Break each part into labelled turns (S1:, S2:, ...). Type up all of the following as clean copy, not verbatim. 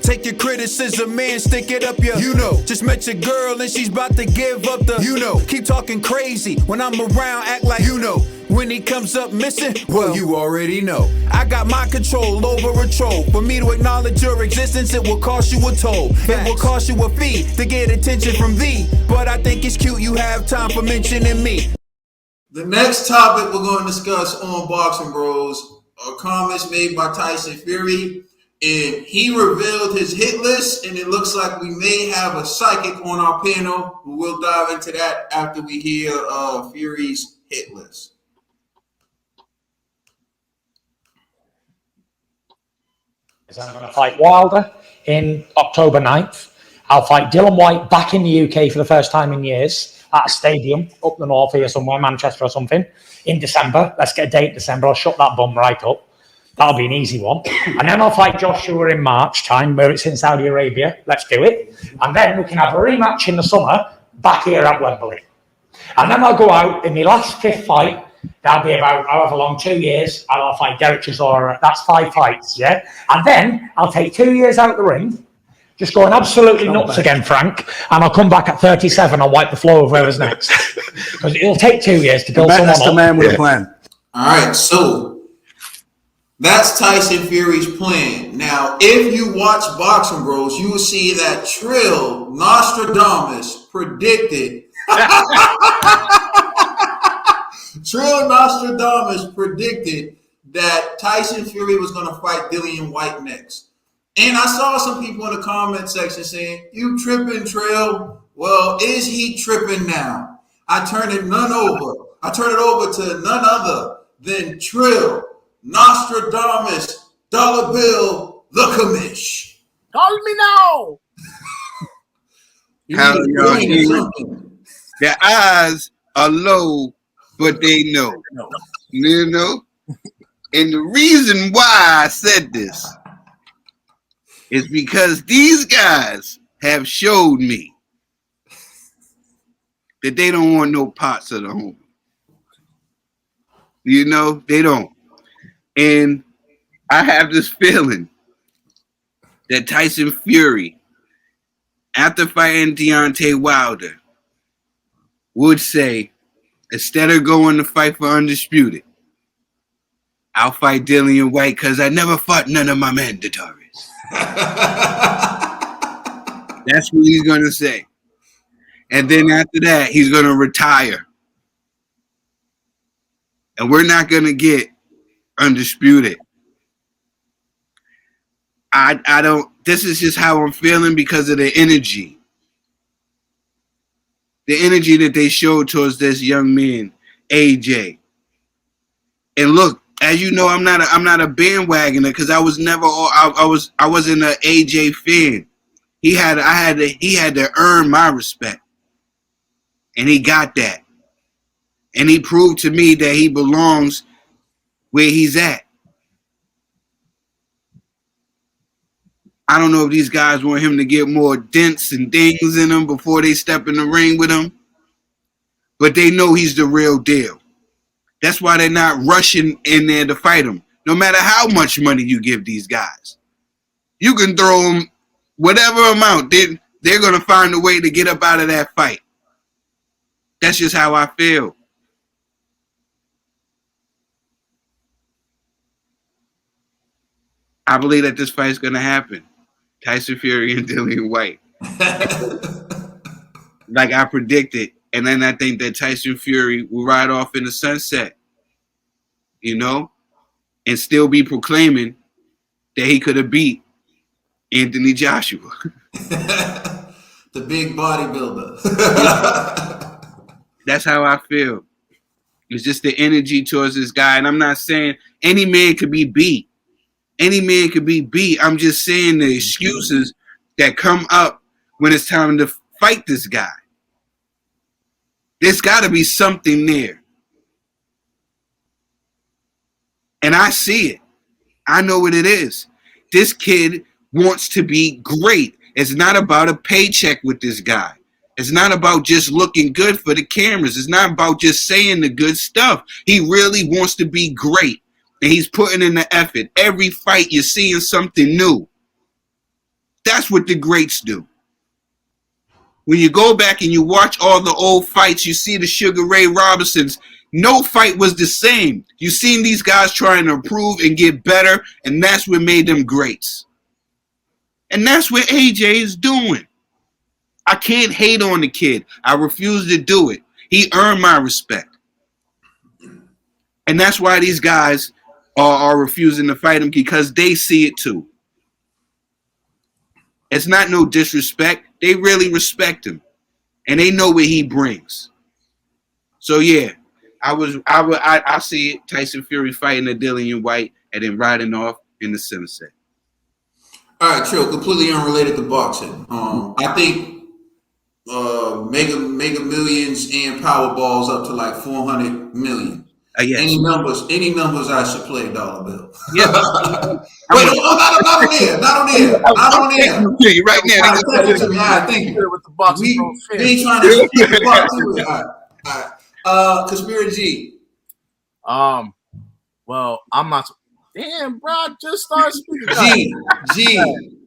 S1: Take your criticism, man, stick it up your, just met your girl and she's about to give up the, keep talking crazy. When I'm around, act like, when he comes up missing, well, you already know. I got my control over a troll. For me to acknowledge your existence, it will cost you a toll. It will cost you a fee to get attention from thee. But I think it's cute you have time for mentioning me.
S2: The next topic we're going to discuss on Boxing Bros are comments made by Tyson Fury. And he revealed his hit list, and it looks like we may have a psychic on our panel. We'll dive into that after we hear Fury's hit list.
S3: I'm going to fight Wilder in October 9th. I'll fight Dillian Whyte back in the UK for the first time in years at a stadium up the north here somewhere, Manchester or something, in December. Let's get a date in December. I'll shut that bum right up. That'll be an easy one. And then I'll fight Joshua in March time, where it's in Saudi Arabia. Let's do it. And then we can have a rematch in the summer back here at Wembley. And then I'll go out in my last 5th fight. That'll be about however long, 2 years, and I'll fight Derek Chisora. That's 5 fights, yeah? And then I'll take 2 years out the ring, just going absolutely nuts again, Frank, and I'll come back at 37 and wipe the floor of whoever's next. Because it'll take 2 years to build someone up.
S4: That's the man with a plan.
S2: All right, so that's Tyson Fury's plan. Now, if you watch Boxing Bros, you will see that Trill Nostradamus predicted that Tyson Fury was going to fight Dillian Whyte next. And I saw some people in the comment section saying, "You tripping, Trill?" Well, is he tripping now? I turn it over to none other than Trill Nostradamus, Dollar Bill, the commish.
S5: Call me now.
S6: How y'all hear? Their eyes are low, but they know. You know? And the reason why I said this is because these guys have showed me that they don't want no parts of the home. You know, they don't. And I have this feeling that Tyson Fury, after fighting Deontay Wilder, would say, instead of going to fight for undisputed, I'll fight Dillian Whyte because I never fought none of my mandatories. That's what he's going to say. And then after that, he's going to retire. And we're not going to get undisputed. I don't, this is just how I'm feeling because of the energy. The energy that they showed towards this young man, AJ. And look, as you know, I'm not a bandwagoner because I was never I wasn't an AJ fan. He had to earn my respect. And he got that. And he proved to me that he belongs where he's at. I don't know if these guys want him to get more dents and dings in him before they step in the ring with him, but they know he's the real deal. That's why they're not rushing in there to fight him. No matter how much money you give these guys, you can throw them whatever amount. They're going to find a way to get up out of that fight. That's just how I feel. I believe that this fight is going to happen. Tyson Fury and Dillian Whyte. Like I predicted. And then I think that Tyson Fury will ride off in the sunset, you know, and still be proclaiming that he could have beat Anthony Joshua.
S2: The big bodybuilder.
S6: That's how I feel. It's just the energy towards this guy. And I'm not saying any man could be beat. Any man could be beat. I'm just saying the excuses that come up when it's time to fight this guy. There's got to be something there. And I see it. I know what it is. This kid wants to be great. It's not about a paycheck with this guy. It's not about just looking good for the cameras. It's not about just saying the good stuff. He really wants to be great. And he's putting in the effort. Every fight, you're seeing something new. That's what the greats do. When you go back and you watch all the old fights, you see the Sugar Ray Robinsons. No fight was the same. You seen these guys trying to improve and get better, and that's what made them greats. And that's what AJ is doing. I can't hate on the kid. I refuse to do it. He earned my respect. And that's why these guys are refusing to fight him, because they see it too. It's not no disrespect. They really respect him. And they know what he brings. So yeah, I see it. Tyson Fury fighting a Dillian Whyte and then riding off in the center set.
S2: All right, Trill, completely unrelated to boxing. I think Mega Millions and Powerballs up to like 400 million.
S6: Yes.
S2: Any numbers I should play, dollar bill.
S6: Yeah.
S2: Wait, not on there.
S6: You right now.
S2: Thank you.
S5: With the box,
S2: We ain't trying to split the box to it. All right. Conspiracy G.
S5: Well, I'm not. Damn, bro, I just started speaking.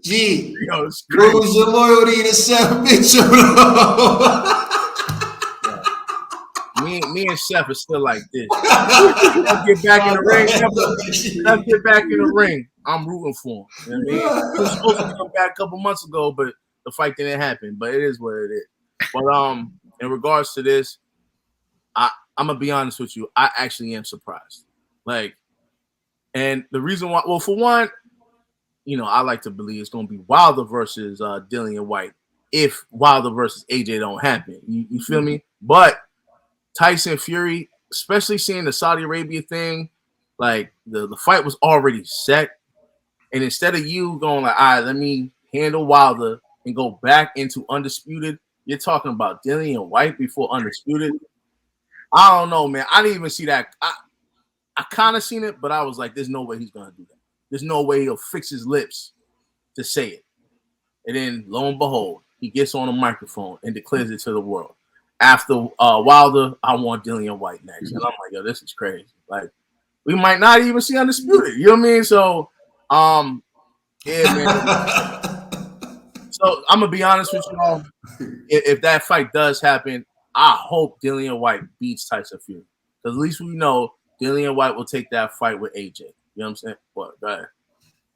S2: G.
S5: Yo, it's
S2: Where
S5: crazy.
S2: was your loyalty to Seth Mitchell?
S5: Me and Chef is still like this. Let's get back in the ring. Let's get back in the ring. I'm rooting for him. You know what I mean? He was supposed to come back a couple months ago, but the fight didn't happen. But it is what it is. But in regards to this, I'm gonna be honest with you. I actually am surprised. Like, and the reason why, well, for one, you know, I like to believe it's gonna be Wilder versus Dillian Whyte if Wilder versus AJ don't happen. You feel me? But Tyson Fury, especially seeing the Saudi Arabia thing, like the fight was already set. And instead of you going like, all right, let me handle Wilder and go back into Undisputed, you're talking about Dillian Whyte before Undisputed. I don't know, man. I didn't even see that. I kind of seen it, but I was like, there's no way he's going to do that. There's no way he'll fix his lips to say it. And then, lo and behold, he gets on a microphone and declares it to the world. After Wilder, I want Dillian Whyte next. And I'm like, yo, this is crazy. Like, we might not even see Undisputed. You know what I mean? So, yeah, man. So, I'm going to be honest with you all. If that fight does happen, I hope Dillian Whyte beats Tyson Fury. Because at least we know Dillian Whyte will take that fight with AJ. You know what I'm saying? What? Go ahead.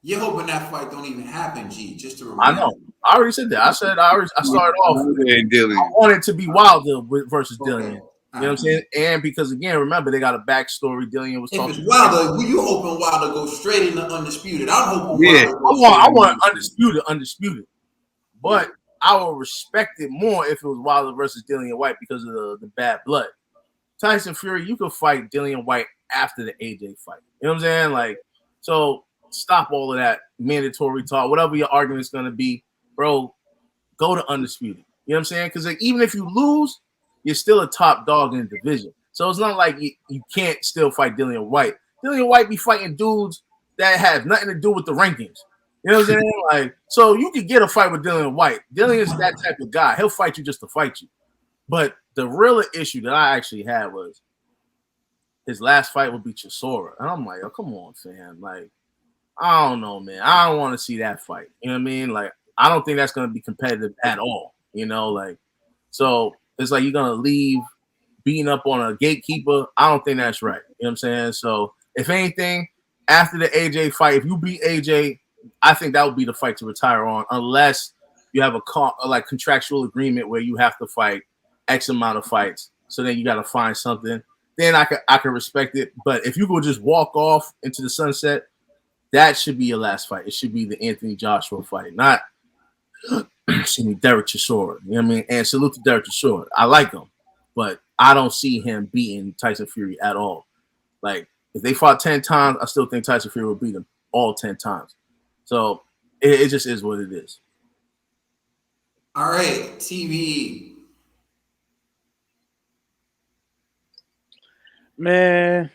S2: You're hoping that fight don't even happen, G. Just to remind
S5: I know. I already said that. I started off. I wanted to be Wilder versus Dillian. You know what I'm saying? And because again, remember they got a backstory. Dillian was talking.
S2: If it's Wilder, you hoping Wilder go straight into Undisputed? I'm hoping.
S6: Yeah.
S5: I want undisputed. But I would respect it more if it was Wilder versus Dillian Whyte because of the bad blood. Tyson Fury, you could fight Dillian Whyte after the AJ fight. You know what I'm saying? Like, so stop all of that mandatory talk. Whatever your argument's gonna be, bro, go to Undisputed. You know what I'm saying? Because like, even if you lose, you're still a top dog in the division. So it's not like you can't still fight Dillian Whyte. Dillian Whyte be fighting dudes that have nothing to do with the rankings. You know what I'm saying? Like, so you could get a fight with Dillian Whyte. Dillian is that type of guy. He'll fight you just to fight you. But the real issue that I actually had was his last fight would be Chisora. And I'm like, oh, come on, fam. Like, I don't know, man. I don't want to see that fight. You know what I mean? Like, I don't think that's going to be competitive at all. You know, like, so it's like you're going to leave beating up on a gatekeeper. I don't think that's right. You know what I'm saying? So, if anything, after the AJ fight, if you beat AJ, I think that would be the fight to retire on, unless you have a contractual agreement where you have to fight X amount of fights. So then you got to find something. Then I could respect it. But if you go just walk off into the sunset, that should be your last fight. It should be the Anthony Joshua fight, not Derek Chisora. You know what I mean? And salute to Derek Chisora. I like him, but I don't see him beating Tyson Fury at all. Like, if they fought 10 times, I still think Tyson Fury will beat him all 10 times. So it just is what it is.
S2: All right, TV.
S4: Man,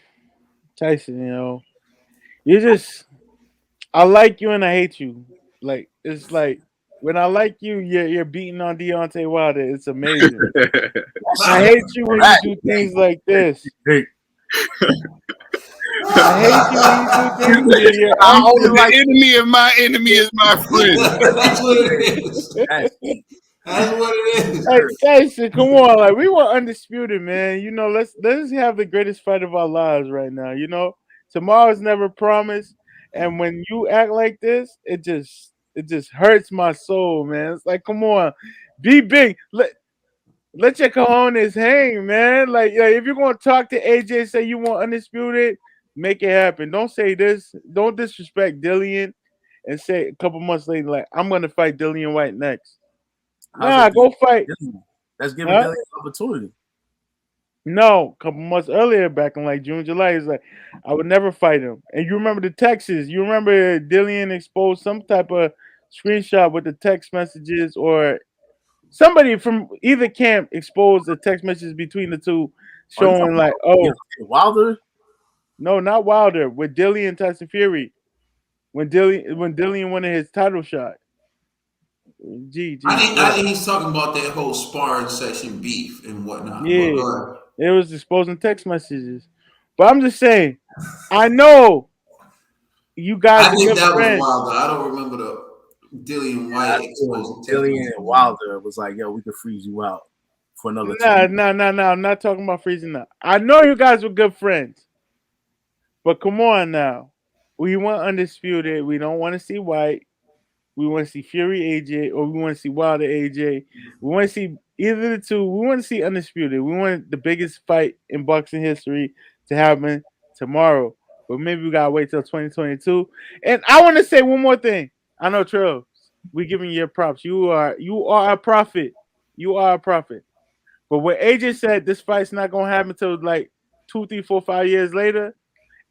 S4: Tyson, you know, I like you and I hate you. Like, it's like when I like you, you're beating on Deontay Wilder. It's amazing. I hate you when you do things like this. I hate you when you do things. You're
S5: I only
S6: The
S5: like
S6: enemy of my enemy is my friend.
S2: That's what it is.
S5: that's deep.
S2: That's what it is.
S4: Hey Tyson, come on, like we were undisputed, man. You know, let's have the greatest fight of our lives right now. You know, tomorrow's never promised, and when you act like this, it just hurts my soul, man. It's like, come on, be big. Let your cojones hang, man. Like if you're gonna talk to AJ, say you want undisputed, make it happen. Don't say this. Don't disrespect Dillian, and say a couple months later, like I'm gonna fight Dillian Whyte next.
S5: How's
S4: Nah,
S5: that?
S4: go fight.
S5: That's giving
S4: Huh?
S5: Dillian an opportunity.
S4: No, a couple months earlier, back in like June, July, he's like, I would never fight him. And you remember the texts? You remember Dillian exposed some type of screenshot with the text messages, or somebody from either camp exposed the text messages between the two,
S5: Oh, you talking
S4: showing like,
S5: about
S4: oh
S5: Wilder?
S4: no, not Wilder, with Dillian and Tyson Fury, when Dillian wanted his title shot.
S2: I think he's talking about that whole sparring session beef and whatnot. But
S4: Yeah,
S2: go ahead.
S4: it was exposing text messages. But I'm just saying, I know you guys
S2: I
S4: are
S2: think
S4: good
S2: that was
S4: friends.
S2: Wilder. I don't remember the Dillian
S5: I
S2: Whyte exposing
S5: Dillian and Wilder was like, yo, we could freeze you out for another 10
S4: Nah. I'm not talking about freezing up. I know you guys were good friends, but come on now. We want undisputed. We don't want to see White. We want to see Fury AJ, or we want to see Wilder AJ. We want to see either the two. We want to see undisputed. We want the biggest fight in boxing history to happen tomorrow. But maybe we gotta wait till 2022. And I want to say one more thing. I know Trill, we giving you your props. You are a prophet. You are a prophet. But when AJ said this fight's not gonna happen until like 2, 3, 4, 5 years later,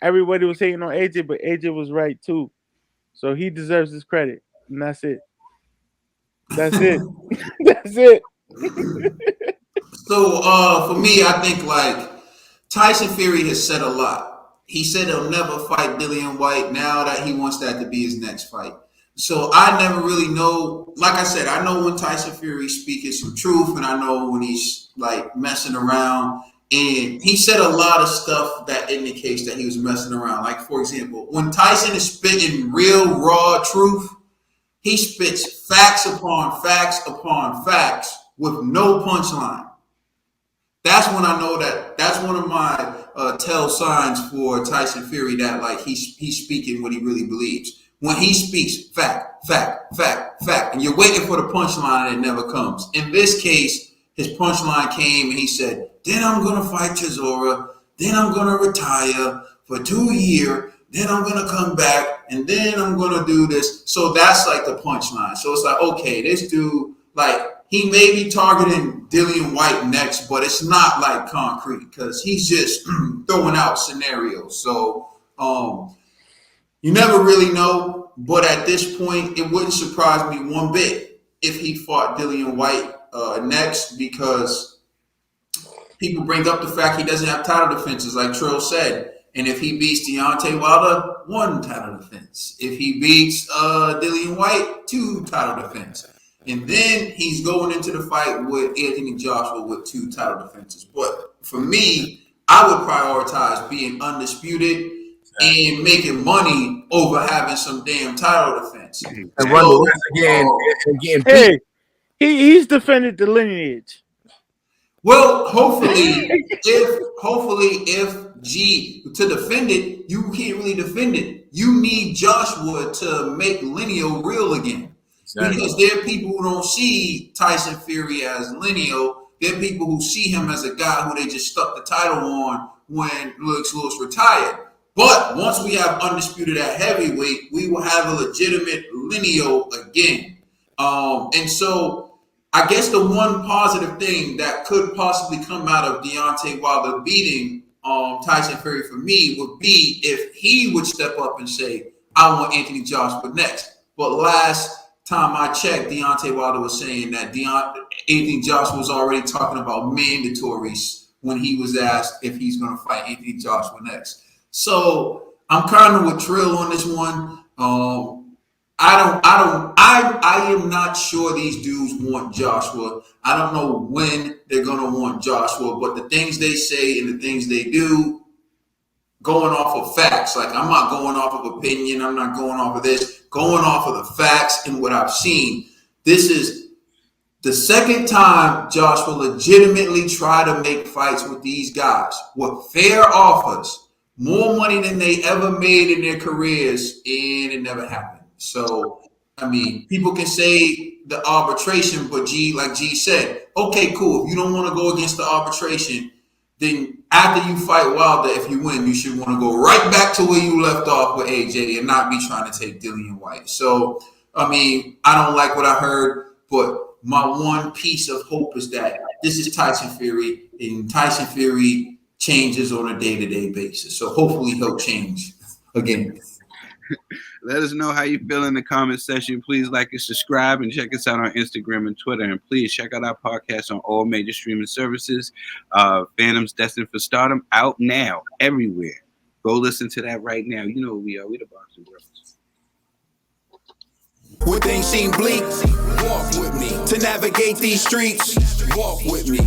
S4: everybody was hating on AJ, but AJ was right too. So he deserves his credit. And that's it. That's it. That's it.
S2: So for me, I think like Tyson Fury has said a lot. He said he'll never fight Dillian Whyte. Now that he wants that to be his next fight. So I never really know. Like I said, I know when Tyson Fury speaking some truth, and I know when he's like messing around. And he said a lot of stuff that indicates that he was messing around. Like for example, when Tyson is spitting real raw truth, he spits facts upon facts with no punchline. That's when I know that's one of my tell signs for Tyson Fury that like he's speaking what he really believes. When he speaks fact, and you're waiting for the punchline and it never comes. In this case, his punchline came and he said, "Then I'm gonna fight Chisora, then I'm gonna retire for 2 years, then I'm gonna come back, and then I'm gonna do this." So that's like the punchline. So it's like, okay, this dude, like, he may be targeting Dillian Whyte next, but it's not like concrete because he's just throwing out scenarios. So you never really know. But at this point, it wouldn't surprise me one bit if he fought Dillian Whyte next, because people bring up the fact he doesn't have title defenses, like Trill said. And if he beats Deontay Wilder, 1 title defense. If he beats Dillian Whyte, 2 title defense. And then he's going into the fight with Anthony Joshua with 2 title defenses. But for me, I would prioritize being undisputed and making money over having some damn title defense.
S5: and run the risk again and getting beat.
S4: Hey, he's defended the lineage.
S2: Well, hopefully, if G to defend it, you can't really defend it. You need Joshua to make Lineal real again. Exactly. Because there are people who don't see Tyson Fury as Lineal. There are people who see him as a guy who they just stuck the title on when Lewis retired. But once we have undisputed at heavyweight, we will have a legitimate Lineal again. And so I guess the one positive thing that could possibly come out of Deontay Wilder beating Tyson Fury for me would be if he would step up and say, "I want Anthony Joshua next." But last time I checked, Deontay Wilder was saying that Anthony Joshua was already talking about mandatories when he was asked if he's going to fight Anthony Joshua next. So I'm kind of with Trill on this one. I am not sure these dudes want Joshua. I don't know when they're gonna want Joshua, but the things they say and the things they do, going off of facts. Like, I'm not going off of opinion. I'm not going off of this. Going off of the facts and what I've seen. This is the second time Josh will legitimately try to make fights with these guys with fair offers, more money than they ever made in their careers, and it never happened. So, I mean, people can say the arbitration, but like G said, okay, cool. If you don't want to go against the arbitration, then after you fight Wilder, if you win, you should want to go right back to where you left off with AJ and not be trying to take Dillian Whyte. So, I mean, I don't like what I heard, but my one piece of hope is that this is Tyson Fury, and Tyson Fury changes on a day-to-day basis. So hopefully he'll change again.
S6: Let us know how you feel in the comment section. Please like and subscribe, and check us out on Instagram and Twitter. And please check out our podcast on all major streaming services. Phantoms Destined for Stardom out now everywhere. Go listen to that right now. You know who we are. We the Boxing Bros.
S1: When things seem bleak, walk with me. To navigate these streets, walk with me.